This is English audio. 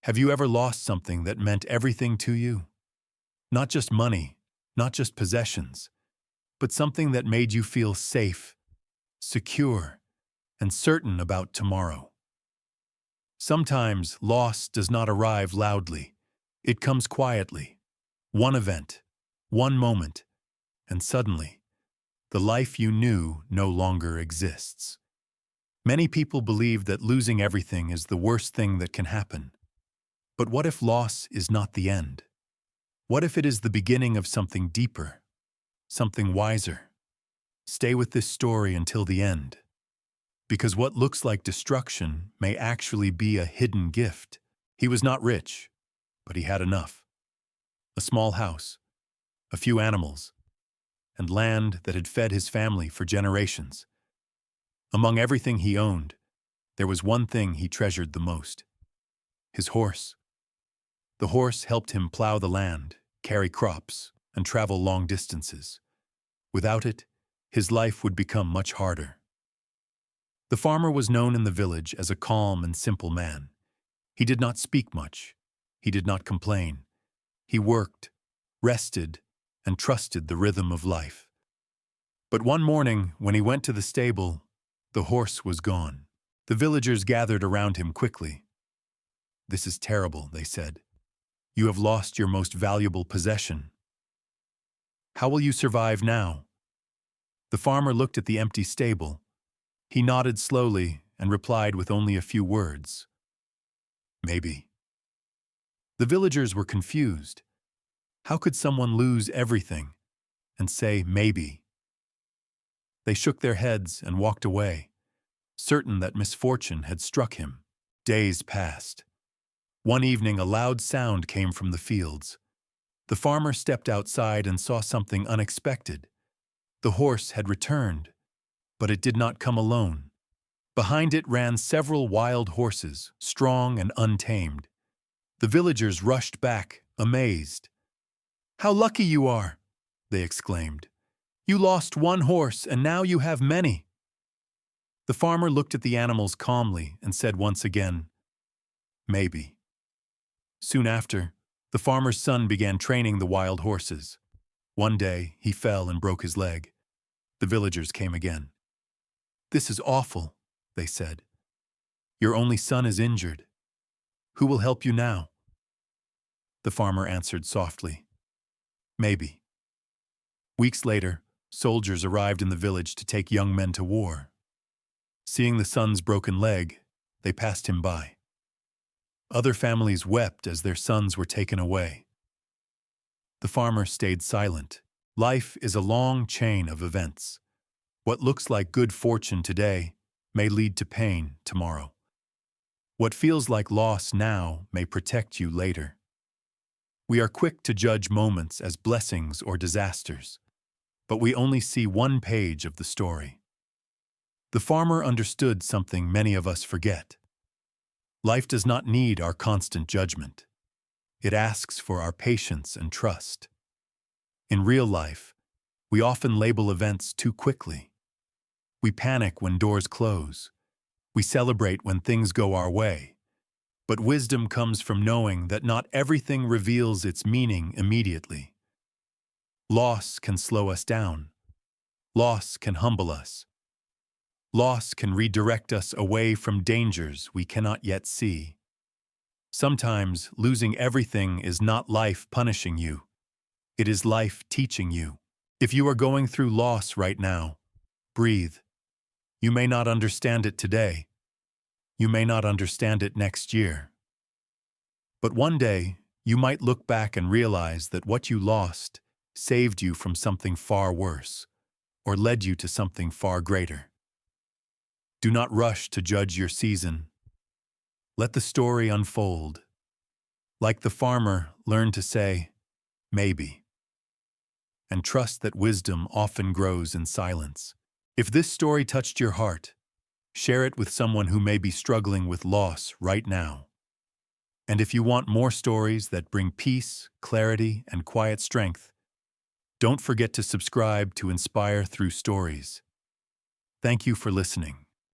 Have you ever lost something that meant everything to you? Not just money, not just possessions, but something that made you feel safe, secure, and certain about tomorrow. Sometimes loss does not arrive loudly. It comes quietly. One event, one moment, and suddenly, the life you knew no longer exists. Many people believe that losing everything is the worst thing that can happen. But what if loss is not the end? What if it is the beginning of something deeper, something wiser? Stay with this story until the end, because what looks like destruction may actually be a hidden gift. He was not rich, but he had enough. A small house, a few animals, and land that had fed his family for generations. Among everything he owned, there was one thing he treasured the most: his horse. The horse helped him plow the land, carry crops, and travel long distances. Without it, his life would become much harder. The farmer was known in the village as a calm and simple man. He did not speak much. He did not complain. He worked, rested, and trusted the rhythm of life. But one morning, when he went to the stable, the horse was gone. The villagers gathered around him quickly. "This is terrible," they said. "You have lost your most valuable possession. How will you survive now?" The farmer looked at the empty stable. He nodded slowly and replied with only a few words: "Maybe." The villagers were confused. How could someone lose everything and say maybe? They shook their heads and walked away, certain that misfortune had struck him. Days passed. One evening, a loud sound came from the fields. The farmer stepped outside and saw something unexpected. The horse had returned, but it did not come alone. Behind it ran several wild horses, strong and untamed. The villagers rushed back, amazed. "How lucky you are!" they exclaimed. "You lost one horse, and now you have many." The farmer looked at the animals calmly and said once again, "Maybe." Soon after, the farmer's son began training the wild horses. One day, he fell and broke his leg. The villagers came again. "This is awful," they said. "Your only son is injured. Who will help you now?" The farmer answered softly, "Maybe." Weeks later, soldiers arrived in the village to take young men to war. Seeing the son's broken leg, they passed him by. Other families wept as their sons were taken away. The farmer stayed silent. Life is a long chain of events. What looks like good fortune today may lead to pain tomorrow. What feels like loss now may protect you later. We are quick to judge moments as blessings or disasters, but we only see one page of the story. The farmer understood something many of us forget. Life does not need our constant judgment. It asks for our patience and trust. In real life, we often label events too quickly. We panic when doors close. We celebrate when things go our way. But wisdom comes from knowing that not everything reveals its meaning immediately. Loss can slow us down. Loss can humble us. Loss can redirect us away from dangers we cannot yet see. Sometimes losing everything is not life punishing you. It is life teaching you. If you are going through loss right now, breathe. You may not understand it today. You may not understand it next year. But one day, you might look back and realize that what you lost saved you from something far worse, or led you to something far greater. Do not rush to judge your season. Let the story unfold. Like the farmer, learn to say, "Maybe," and trust that wisdom often grows in silence. If this story touched your heart, share it with someone who may be struggling with loss right now. And if you want more stories that bring peace, clarity, and quiet strength, don't forget to subscribe to Inspire Through Stories. Thank you for listening.